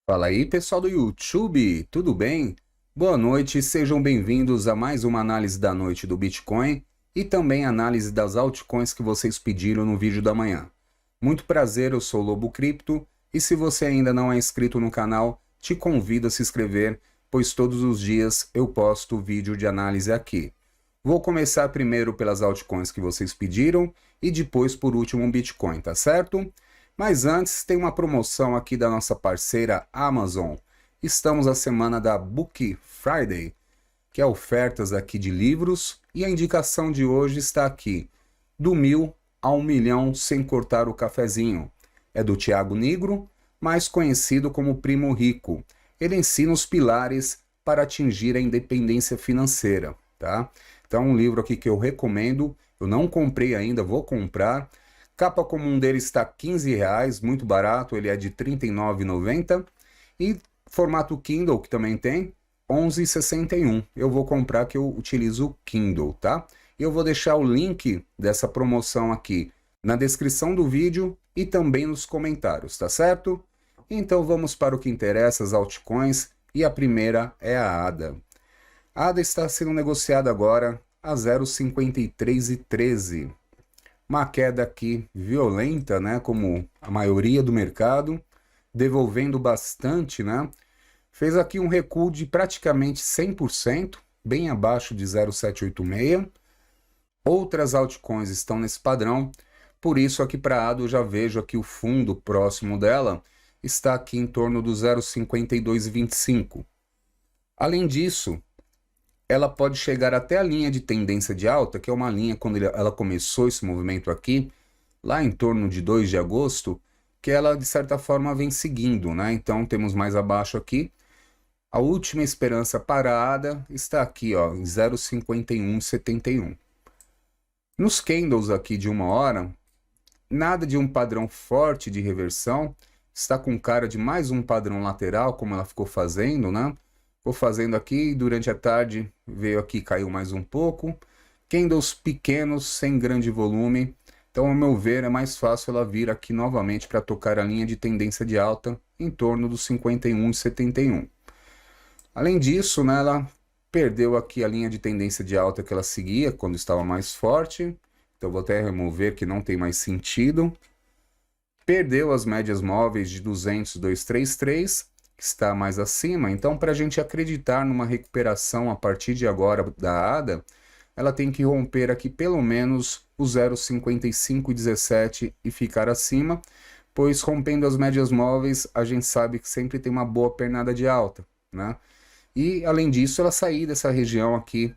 Fala aí, pessoal do YouTube, tudo bem? Boa noite, sejam bem-vindos a mais uma análise da noite do Bitcoin e também análise das altcoins que vocês pediram no vídeo da manhã. Muito prazer, eu sou o Lobo Cripto e se você ainda não é inscrito no canal, te convido a se inscrever, pois todos os dias eu posto vídeo de análise aqui. Vou começar primeiro pelas altcoins que vocês pediram e depois por último um Bitcoin, tá certo? Mas antes, tem uma promoção aqui da nossa parceira Amazon. Estamos na semana da Book Friday, que é ofertas aqui de livros, e a indicação de hoje está aqui, do 1000 a 1 milhão sem cortar o cafezinho. É do Thiago Nigro, mais conhecido como Primo Rico. Ele ensina os pilares para atingir a independência financeira, tá? Então, um livro aqui que eu recomendo, eu não comprei ainda, vou comprar. Capa comum dele está R$ 15, muito barato, ele é de R$ 39,90. E formato Kindle, que também tem, R$ 11,61. Eu vou comprar que eu utilizo o Kindle, tá? Eu vou deixar o link dessa promoção aqui na descrição do vídeo e também nos comentários, tá certo? Então vamos para o que interessa, as altcoins, e a primeira é a ADA. A ADA está sendo negociada agora a 0,5313. Uma queda aqui violenta, né, como a maioria do mercado, devolvendo bastante, né? Fez aqui um recuo de praticamente 100%, bem abaixo de 0,786. Outras altcoins estão nesse padrão, por isso aqui para a ADA eu já vejo aqui o fundo próximo dela, está aqui em torno do 0,5225. Além disso, ela pode chegar até a linha de tendência de alta, que é uma linha quando ela começou esse movimento aqui, lá em torno de 2 de agosto, que ela de certa forma vem seguindo, né? Então temos mais abaixo aqui, a última esperança parada está aqui, ó, em 0,5171. Nos candles aqui de 1 hora, nada de um padrão forte de reversão, está com cara de mais um padrão lateral, como ela ficou fazendo, né? Vou fazendo aqui, durante a tarde veio aqui, caiu mais um pouco. Candles pequenos, sem grande volume. Então, ao meu ver, é mais fácil ela vir aqui novamente para tocar a linha de tendência de alta em torno dos 51,71. Além disso, né, ela perdeu aqui a linha de tendência de alta que ela seguia quando estava mais forte. Então, vou até remover que não tem mais sentido. Perdeu as médias móveis de 200, 233, que está mais acima. Então, para a gente acreditar numa recuperação a partir de agora da ADA, ela tem que romper aqui pelo menos o 0,5517 e ficar acima, pois rompendo as médias móveis, a gente sabe que sempre tem uma boa pernada de alta, né? E, além disso, ela sair dessa região aqui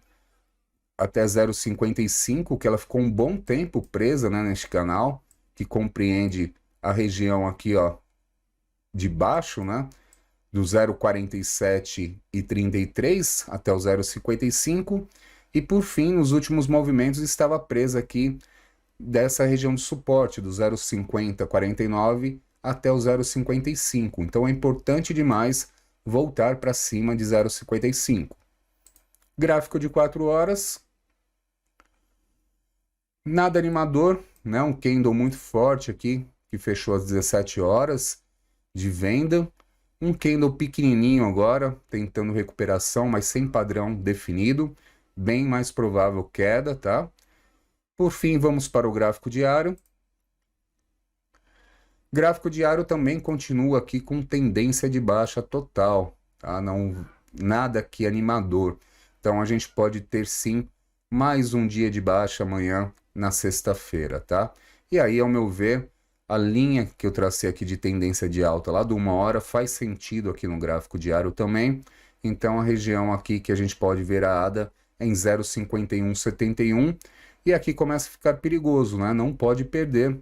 até 0,55, que ela ficou um bom tempo presa, né, neste canal, que compreende a região aqui, ó, de baixo, né, do 0,4733 até o 0,55, e por fim, nos últimos movimentos, estava presa aqui dessa região de suporte, do 0,5049 até o 0,55. Então é importante demais voltar para cima de 0,55. Gráfico de 4 horas, nada animador, né? Um candle muito forte aqui, que fechou às 17 horas de venda. Um candle pequenininho agora, tentando recuperação, mas sem padrão definido. Bem mais provável queda, tá? Por fim, vamos para o gráfico diário. Gráfico diário também continua aqui com tendência de baixa total, tá? Não, nada aqui animador. Então a gente pode ter sim mais um dia de baixa amanhã na sexta-feira, tá? E aí, ao meu ver, a linha que eu tracei aqui de tendência de alta lá do 1 hora faz sentido aqui no gráfico diário também. Então a região aqui que a gente pode ver a ADA é em 0,5171 e aqui começa a ficar perigoso, né? Não pode perder,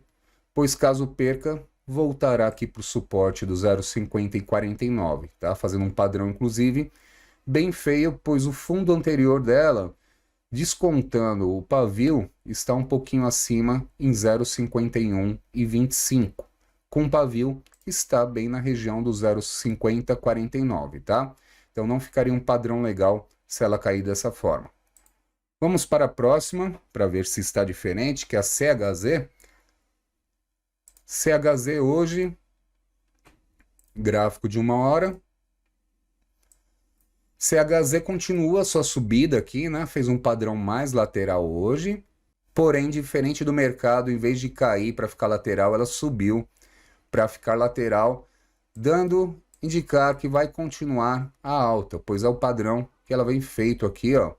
pois caso perca, voltará aqui para o suporte do 0,5049, tá? Fazendo um padrão, inclusive, bem feio, pois o fundo anterior dela, descontando o pavio, está um pouquinho acima em 0,5125. Com o pavio, está bem na região do 0,5049, tá? Então não ficaria um padrão legal se ela cair dessa forma. Vamos para a próxima, para ver se está diferente, que é a CHZ. CHZ hoje Gráfico de 1 hora. CHZ continua sua subida aqui, né? Fez um padrão mais lateral hoje. Porém, diferente do mercado, em vez de cair para ficar lateral, ela subiu para ficar lateral, dando indicar que vai continuar a alta, pois é o padrão que ela vem feito aqui, ó.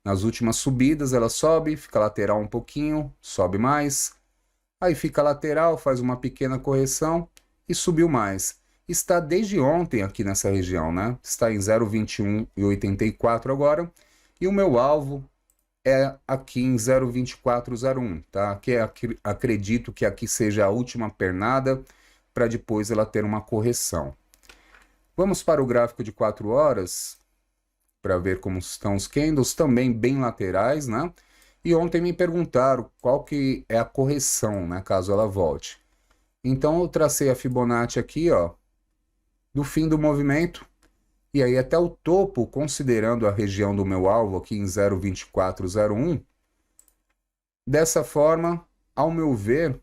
Nas últimas subidas ela sobe, fica lateral um pouquinho, sobe mais, aí fica lateral, faz uma pequena correção e subiu mais. Está desde ontem aqui nessa região, né? Está em 0,2184 agora, e o meu alvo é aqui em 0,2401, tá? Acredito que aqui seja a última pernada, para depois ela ter uma correção. Vamos para o gráfico de 4 horas, para ver como estão os candles, também bem laterais, né? E ontem me perguntaram qual que é a correção, né, caso ela volte. Então eu tracei a Fibonacci aqui, ó, do fim do movimento, e aí até o topo, considerando a região do meu alvo aqui em 0,2401. Dessa forma, ao meu ver,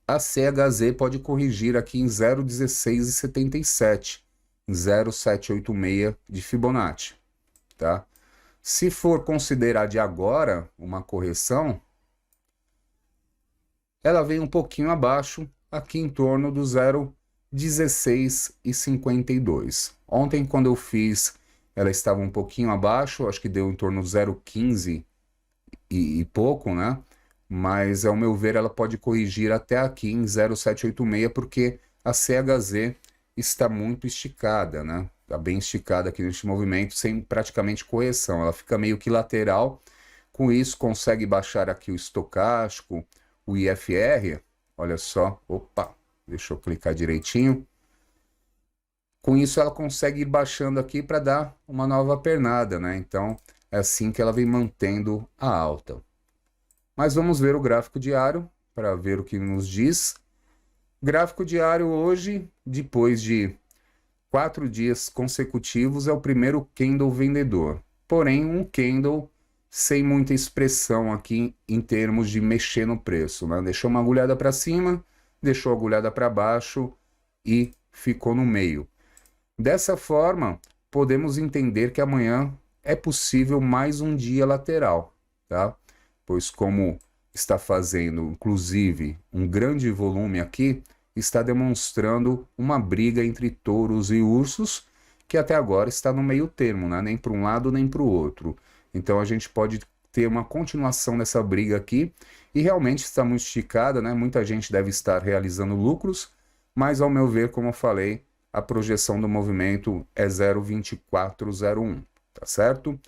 a CHZ pode corrigir aqui em 0,1677, em 0,786 de Fibonacci, tá? Se for considerar de agora uma correção, ela vem um pouquinho abaixo, aqui em torno do 0,1652. Ontem, quando eu fiz, ela estava um pouquinho abaixo, acho que deu em torno do 0,15 e pouco, né? Mas, ao meu ver, ela pode corrigir até aqui em 0,786, porque a CHZ está muito esticada, né? Está bem esticada aqui neste movimento, sem praticamente correção. Ela fica meio que lateral. Com isso, consegue baixar aqui o estocástico, o IFR. Olha só, opa, deixa eu clicar direitinho. Com isso, ela consegue ir baixando aqui para dar uma nova pernada, né? Então, é assim que ela vem mantendo a alta. Mas vamos ver o gráfico diário para ver o que nos diz. Gráfico diário hoje, depois de 4 dias consecutivos, é o primeiro candle vendedor. Porém, um candle sem muita expressão aqui em termos de mexer no preço, né? Deixou uma agulhada para cima, deixou a agulhada para baixo e ficou no meio. Dessa forma, podemos entender que amanhã é possível mais um dia lateral, tá? Pois como está fazendo, inclusive, um grande volume aqui, está demonstrando uma briga entre touros e ursos, que até agora está no meio termo, né? Nem para um lado nem para o outro. Então a gente pode ter uma continuação dessa briga aqui, e realmente está muito esticada, né? Muita gente deve estar realizando lucros, mas ao meu ver, como eu falei, a projeção do movimento é 0,2401, tá certo?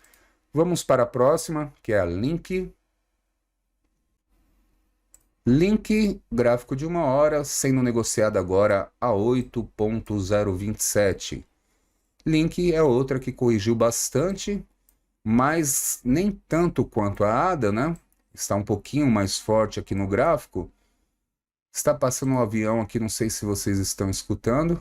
Vamos para a próxima, que é a Link. Link, gráfico de 1 hora, sendo negociado agora a 8,027. Link é outra que corrigiu bastante, mas nem tanto quanto a ADA, né? Está um pouquinho mais forte aqui no gráfico. Está passando um avião aqui, não sei se vocês estão escutando.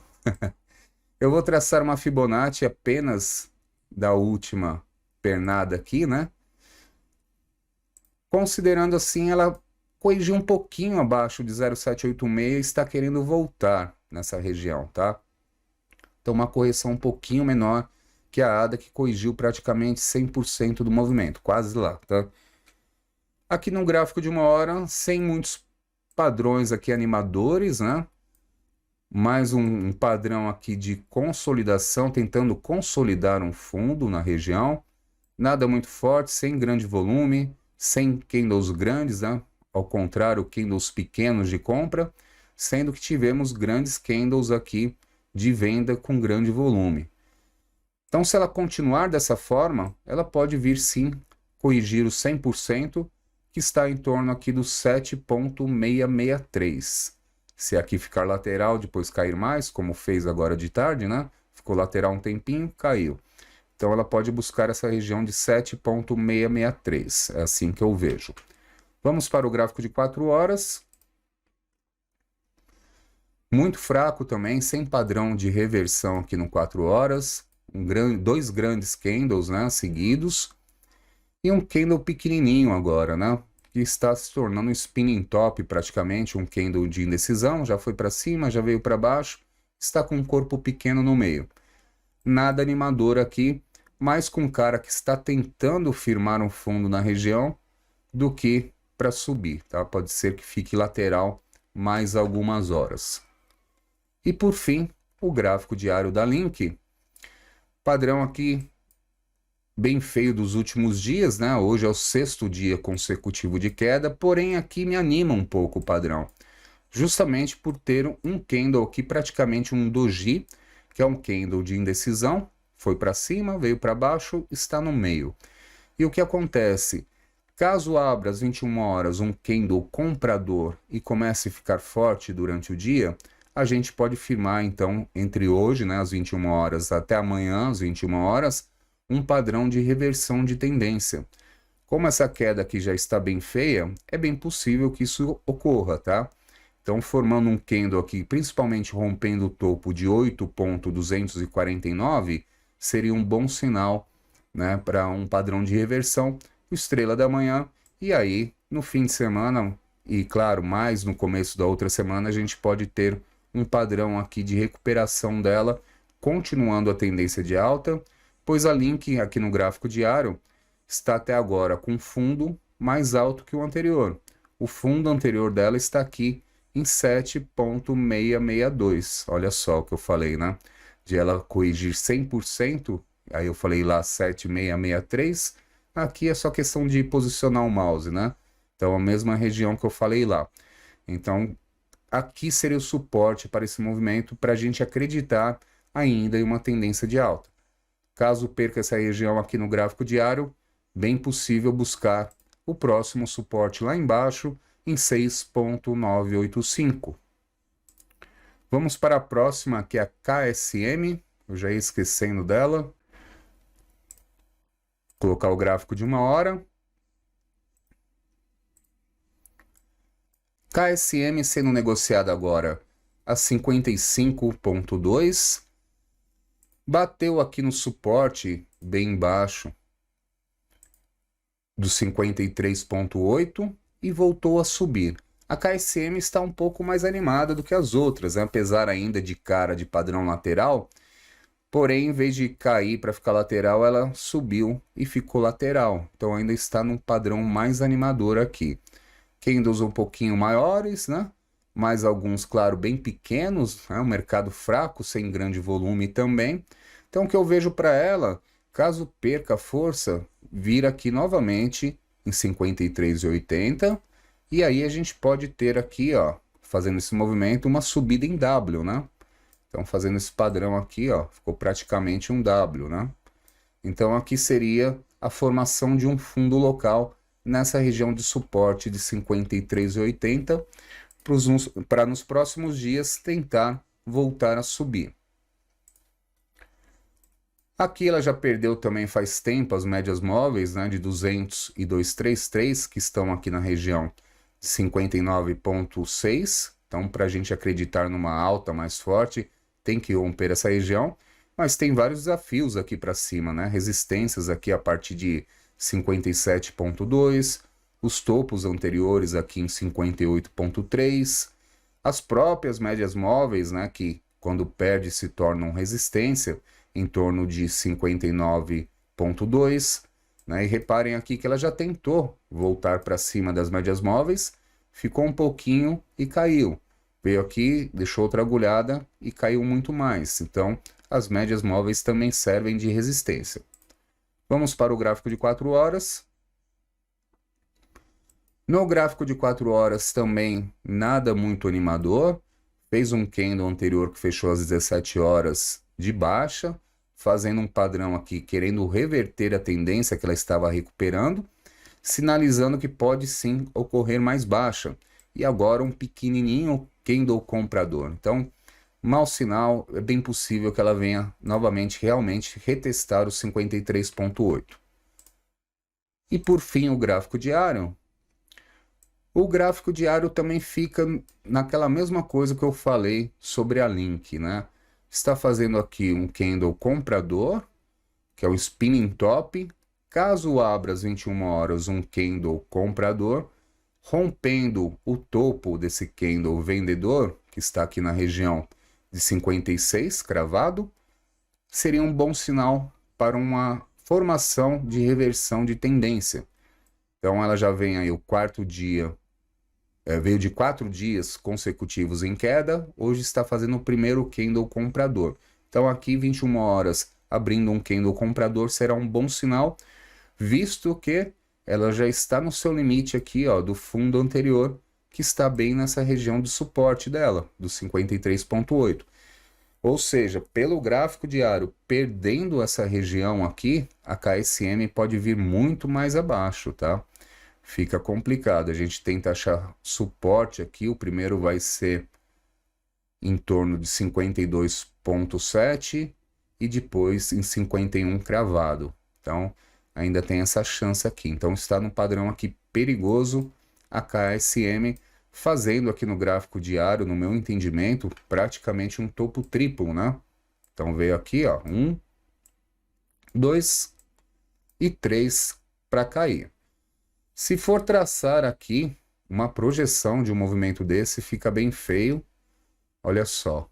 Eu vou traçar uma Fibonacci apenas da última pernada aqui, né? Considerando assim, ela corrigiu um pouquinho abaixo de 0,786 e está querendo voltar nessa região, tá? Então, uma correção um pouquinho menor que a ADA, que corrigiu praticamente 100% do movimento, quase lá, tá? Aqui no gráfico de 1 hora, sem muitos padrões aqui animadores, né? Mais um padrão aqui de consolidação, tentando consolidar um fundo na região. Nada muito forte, sem grande volume, sem candles grandes, né? Ao contrário, candles pequenos de compra, sendo que tivemos grandes candles aqui de venda com grande volume. Então, se ela continuar dessa forma, ela pode vir sim corrigir o 100%, que está em torno aqui do 7,663. Se aqui ficar lateral, depois cair mais, como fez agora de tarde, né? Ficou lateral um tempinho, caiu. Então, ela pode buscar essa região de 7,663. É assim que eu vejo. Vamos para o gráfico de 4 horas. Muito fraco também, sem padrão de reversão aqui no 4 horas. Dois grandes candles, né, seguidos. E um candle pequenininho agora, né? Que está se tornando um spinning top praticamente, um candle de indecisão. Já foi para cima, já veio para baixo está com um corpo pequeno no meio. Nada animador aqui, mais com um cara que está tentando firmar um fundo na região do que para subir, tá? Pode ser que fique lateral mais algumas horas. E por fim, o gráfico diário da Link. Padrão aqui bem feio dos últimos dias, né? Hoje é o 6º dia consecutivo de queda, porém aqui me anima um pouco o padrão. Justamente por ter um candle aqui, praticamente um doji, que é um candle de indecisão, foi para cima, veio para baixo, está no meio. E o que acontece? Caso abra às 21 horas um candle comprador e comece a ficar forte durante o dia, a gente pode firmar então entre hoje, né, às 21 horas até amanhã às 21 horas, um padrão de reversão de tendência. Como essa queda aqui já está bem feia, é bem possível que isso ocorra, tá? Então, formando um candle aqui, principalmente rompendo o topo de 8,249, seria um bom sinal, né, para um padrão de reversão, o estrela da manhã, e aí, no fim de semana, e claro, mais no começo da outra semana, a gente pode ter um padrão aqui de recuperação dela, continuando a tendência de alta, pois a Link aqui no gráfico diário está até agora com fundo mais alto que o anterior. O fundo anterior dela está aqui em 7,662. Olha só o que eu falei, né? De ela corrigir 100%, aí eu falei lá 7,663. Aqui é só questão de posicionar o mouse, né? Então, a mesma região que eu falei lá. Então, aqui seria o suporte para esse movimento, para a gente acreditar ainda em uma tendência de alta. Caso perca essa região aqui no gráfico diário, bem possível buscar o próximo suporte lá embaixo, em 6,985. Vamos para a próxima, que é a KSM. Eu já ia esquecendo dela. Vou colocar o gráfico de 1 hora. KSM sendo negociada agora a 55,2. Bateu aqui no suporte bem embaixo do 53,8 e voltou a subir. A KSM está um pouco mais animada do que as outras, né? Apesar ainda de cara de padrão lateral, porém, em vez de cair para ficar lateral, ela subiu e ficou lateral. Então ainda está num padrão mais animador aqui. Candles um pouquinho maiores, né? Mais alguns, claro, bem pequenos, né? Um mercado fraco, sem grande volume também. Então o que eu vejo para ela, caso perca força, vir aqui novamente em 53,80, e aí a gente pode ter aqui, ó, fazendo esse movimento, uma subida em W, né? Então, fazendo esse padrão aqui, ó, ficou praticamente um W, né? Então, aqui seria a formação de um fundo local nessa região de suporte de 53,80, para nos próximos dias tentar voltar a subir. Aqui ela já perdeu também faz tempo as médias móveis, né, de 200 e 233, que estão aqui na região de 59,6. Então, para a gente acreditar numa alta mais forte, tem que romper essa região. Mas tem vários desafios aqui para cima, né? Resistências aqui a partir de 57,2, os topos anteriores aqui em 58,3, as próprias médias móveis, né, que quando perde se tornam resistência, em torno de 59,2, né? E reparem aqui que ela já tentou voltar para cima das médias móveis, ficou um pouquinho e caiu. Veio aqui, deixou outra agulhada e caiu muito mais. Então, as médias móveis também servem de resistência. Vamos para o gráfico de 4 horas. No gráfico de 4 horas também nada muito animador. Fez um candle anterior que fechou às 17 horas de baixa, fazendo um padrão aqui, querendo reverter a tendência que ela estava recuperando, sinalizando que pode sim ocorrer mais baixa. E agora um pequenininho candle comprador. Então, mau sinal, é bem possível que ela venha novamente realmente retestar os 53,8. E por fim, o gráfico diário. O gráfico diário também fica naquela mesma coisa que eu falei sobre a Link, né? Está fazendo aqui um candle comprador, que é o spinning top. Caso abra às 21 horas um candle comprador, rompendo o topo desse candle vendedor, que está aqui na região de 56 cravado, seria um bom sinal para uma formação de reversão de tendência. Então ela já vem aí o quarto dia, veio de 4 dias consecutivos em queda, hoje está fazendo o primeiro candle comprador. Então aqui 21 horas abrindo um candle comprador será um bom sinal, visto que ela já está no seu limite aqui, ó, do fundo anterior, que está bem nessa região de suporte dela, do 53,8. Ou seja, pelo gráfico diário, perdendo essa região aqui, a KSM pode vir muito mais abaixo, tá? Fica complicado. A gente tenta achar suporte aqui. O primeiro vai ser em torno de 52,7 e depois em 51 cravado. Então, ainda tem essa chance aqui. Então, está no padrão aqui perigoso a KSM, fazendo aqui no gráfico diário, no meu entendimento, praticamente um topo triplo, né? Então, veio aqui, ó, 1, 2 e 3 para cair. Se for traçar aqui uma projeção de um movimento desse, fica bem feio. Olha só.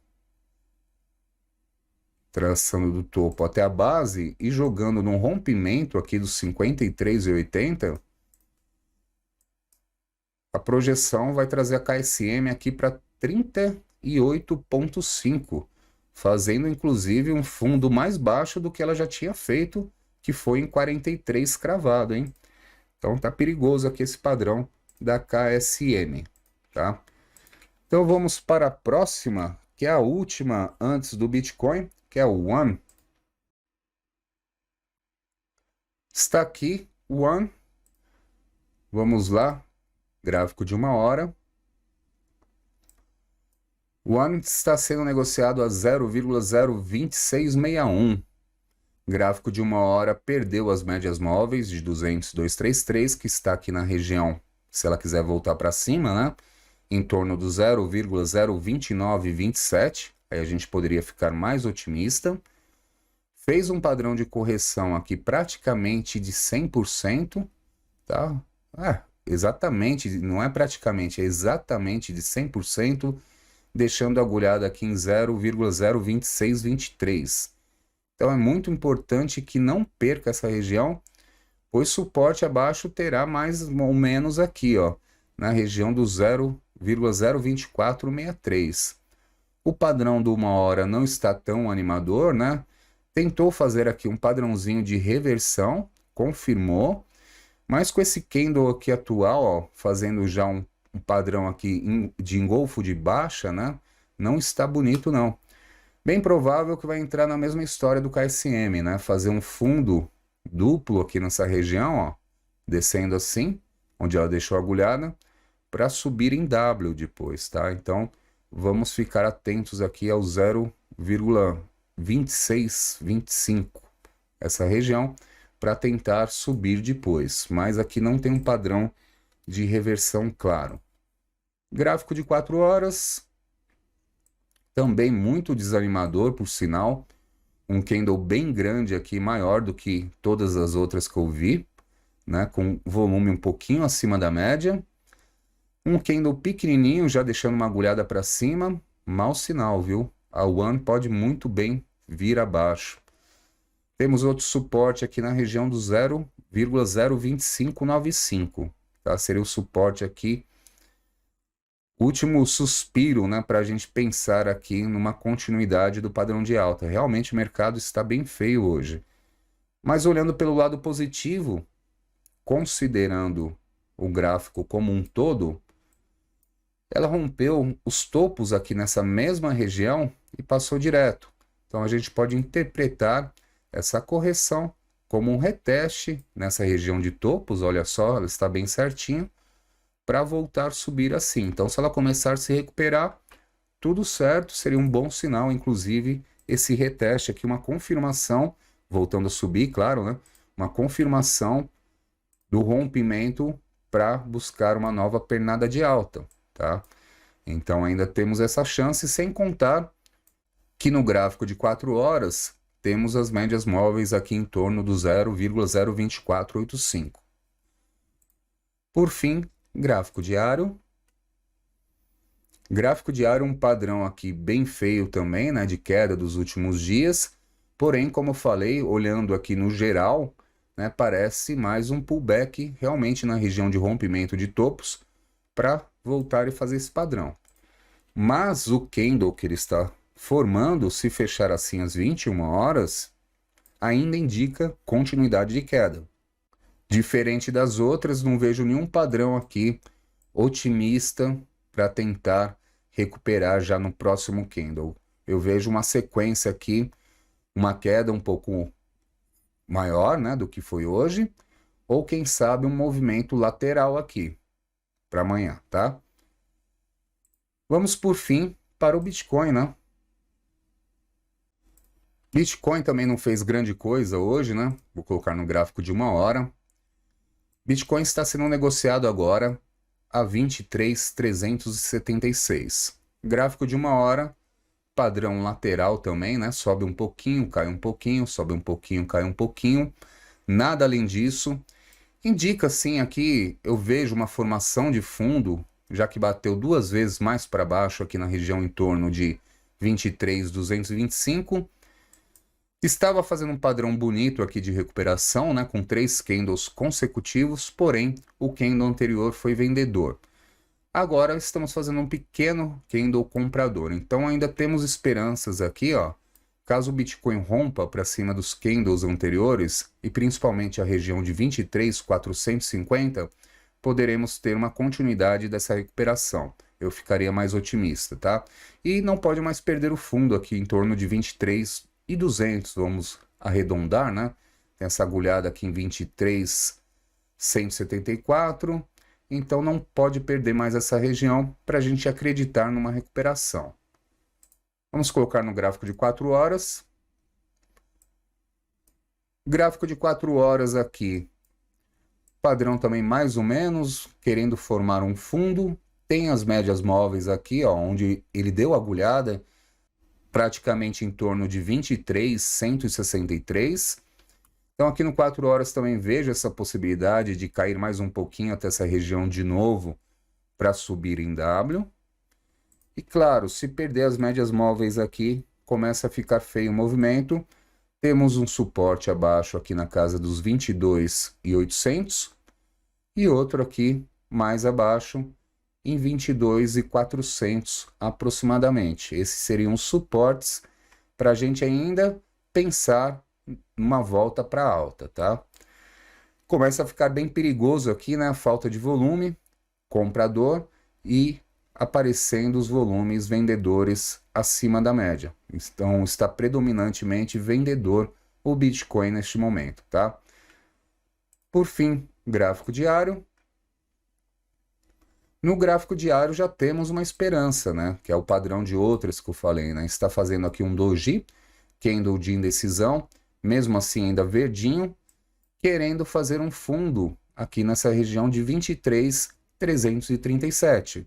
Traçando do topo até a base e jogando num rompimento aqui dos 53,80, a projeção vai trazer a KSM aqui para 38,5, fazendo inclusive um fundo mais baixo do que ela já tinha feito, que foi em 43 cravado, hein? Então tá perigoso aqui esse padrão da KSM, tá? Então vamos para a próxima, que é a última antes do Bitcoin, que é o One. Está aqui o One. Vamos lá, gráfico de 1 hora. O One está sendo negociado a 0,02661. Gráfico de 1 hora perdeu as médias móveis de 200 e 233, que está aqui na região, se ela quiser voltar para cima, né? Em torno do 0,02927. Aí a gente poderia ficar mais otimista. Fez um padrão de correção aqui praticamente de 100%, tá? Exatamente, não é praticamente, é exatamente de 100%, deixando agulhada aqui em 0,02623. Então é muito importante que não perca essa região, pois suporte abaixo terá mais ou menos aqui, ó, na região do 0,02463. O padrão do 1 hora não está tão animador, né? Tentou fazer aqui um padrãozinho de reversão, confirmou, mas com esse candle aqui atual, ó, fazendo já um padrão aqui de engolfo de baixa, né? Não está bonito, não. Bem provável que vai entrar na mesma história do KSM, né? Fazer um fundo duplo aqui nessa região, ó, descendo assim, onde ela deixou agulhada, para subir em W depois, tá? Então, vamos ficar atentos aqui ao 0,2625, essa região, para tentar subir depois. Mas aqui não tem um padrão de reversão claro. Gráfico de 4 horas, também muito desanimador, por sinal. Um candle bem grande aqui, maior do que todas as outras que eu vi, né? Com volume um pouquinho acima da média. Um candle pequenininho, já deixando uma agulhada para cima. Mau sinal, viu? A One pode muito bem vir abaixo. Temos outro suporte aqui na região do 0,02595. Tá? Seria o suporte aqui, último suspiro, né, para a gente pensar aqui numa continuidade do padrão de alta. Realmente o mercado está bem feio hoje. Mas olhando pelo lado positivo, considerando o gráfico como um todo, ela rompeu os topos aqui nessa mesma região e passou direto. Então a gente pode interpretar essa correção como um reteste nessa região de topos. Olha só, ela está bem certinho, para voltar a subir assim. Então, se ela começar a se recuperar, tudo certo, seria um bom sinal, inclusive, esse reteste aqui, uma confirmação, voltando a subir, claro, né? Uma confirmação do rompimento para buscar uma nova pernada de alta, tá? Então, ainda temos essa chance, sem contar que no gráfico de 4 horas, temos as médias móveis aqui em torno do 0,02485. Por fim, gráfico diário. Gráfico diário, um padrão aqui bem feio também, né, de queda dos últimos dias. Porém, como eu falei, olhando aqui no geral, né, parece mais um pullback realmente na região de rompimento de topos para voltar e fazer esse padrão. Mas o candle que ele está formando, se fechar assim às 21 horas, ainda indica continuidade de queda. Diferente das outras, não vejo nenhum padrão aqui otimista para tentar recuperar já no próximo candle. Eu vejo uma sequência aqui, uma queda um pouco maior, né, do que foi hoje, ou quem sabe um movimento lateral aqui para amanhã, tá? Vamos por fim para o Bitcoin, né? Bitcoin também não fez grande coisa hoje, né? Vou colocar no gráfico de 1 hora. Bitcoin está sendo negociado agora a 23.376. Gráfico de 1 hora, padrão lateral também, né? Sobe um pouquinho, cai um pouquinho, sobe um pouquinho, cai um pouquinho. Nada além disso. Indica sim aqui, eu vejo uma formação de fundo, já que bateu 2 vezes mais para baixo aqui na região em torno de 23.225. Estava fazendo um padrão bonito aqui de recuperação, né, com 3 candles consecutivos, porém o candle anterior foi vendedor. Agora estamos fazendo um pequeno candle comprador, então ainda temos esperanças aqui, ó. Caso o Bitcoin rompa para cima dos candles anteriores, e principalmente a região de 23.450, poderemos ter uma continuidade dessa recuperação. Eu ficaria mais otimista, tá? E não pode mais perder o fundo aqui em torno de 23.200, vamos arredondar, né? Tem essa agulhada aqui em 23.174, então não pode perder mais essa região para a gente acreditar numa recuperação. Vamos colocar no gráfico de 4 horas. Gráfico de 4 horas aqui, padrão também mais ou menos, querendo formar um fundo. Tem as médias móveis aqui, ó, onde ele deu agulhada, praticamente em torno de 23.163. Então aqui no 4 horas também vejo essa possibilidade de cair mais um pouquinho até essa região de novo para subir em W. E claro, se perder as médias móveis aqui, começa a ficar feio o movimento. Temos um suporte abaixo aqui na casa dos 22.800 e outro aqui mais abaixo em 22.400 aproximadamente. Esses seriam os suportes para a gente ainda pensar numa volta para alta, tá? Começa a ficar bem perigoso aqui, né? A falta de volume, comprador e aparecendo os volumes vendedores acima da média. Então está predominantemente vendedor o Bitcoin neste momento, tá? Por fim, gráfico diário. No gráfico diário já temos uma esperança, né? Que é o padrão de outras que eu falei, né? Está fazendo aqui um doji, candle de indecisão, mesmo assim ainda verdinho, querendo fazer um fundo aqui nessa região de 23.337.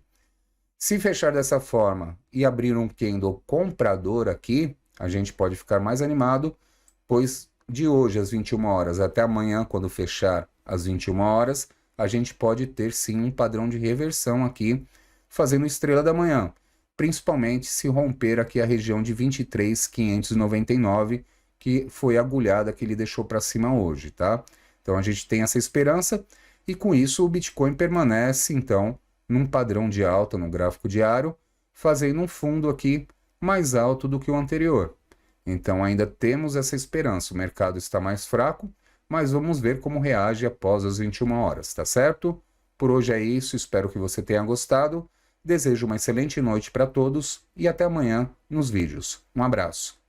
Se fechar dessa forma e abrir um candle comprador aqui, a gente pode ficar mais animado, pois de hoje às 21 horas até amanhã, quando fechar às 21 horas, a gente pode ter sim um padrão de reversão aqui, fazendo estrela da manhã, principalmente se romper aqui a região de 23.599, que foi a agulhada que ele deixou para cima hoje, tá? Então a gente tem essa esperança e com isso o Bitcoin permanece, então, num padrão de alta no gráfico diário, fazendo um fundo aqui mais alto do que o anterior. Então ainda temos essa esperança, o mercado está mais fraco, mas vamos ver como reage após as 21 horas, tá certo? Por hoje é isso, espero que você tenha gostado, desejo uma excelente noite para todos e até amanhã nos vídeos. Um abraço.